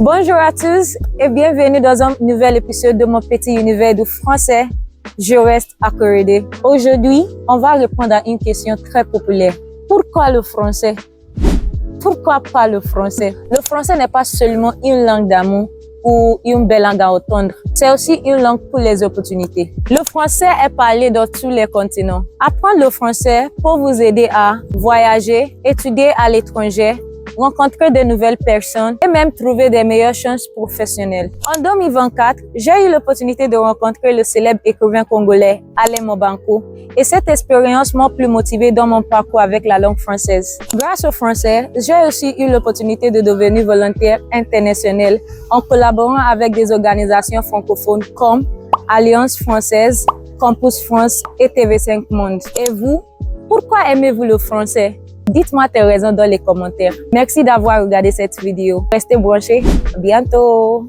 Bonjour à tous et bienvenue dans un nouvel épisode de mon petit univers de français. Je reste à Corridé. Aujourd'hui, on va répondre à une question très populaire. Pourquoi le français? Pourquoi pas le français? Le français n'est pas seulement une langue d'amour ou une belle langue à entendre. C'est aussi une langue pour les opportunités. Le français est parlé dans tous les continents. Apprendre le français peut vous aider à voyager, étudier à l'étranger, rencontrer de nouvelles personnes et même trouver des meilleures chances professionnelles. En 2024, j'ai eu l'opportunité de rencontrer le célèbre écrivain congolais Alain Mobanko et cette expérience m'a plus motivée dans mon parcours avec la langue française. Grâce au français, j'ai aussi eu l'opportunité de devenir volontaire international en collaborant avec des organisations francophones comme Alliance française, Campus France et TV5 Monde. Et vous, pourquoi aimez-vous le français? Dites-moi tes raisons dans les commentaires. Merci d'avoir regardé cette vidéo. Restez branchés. À bientôt.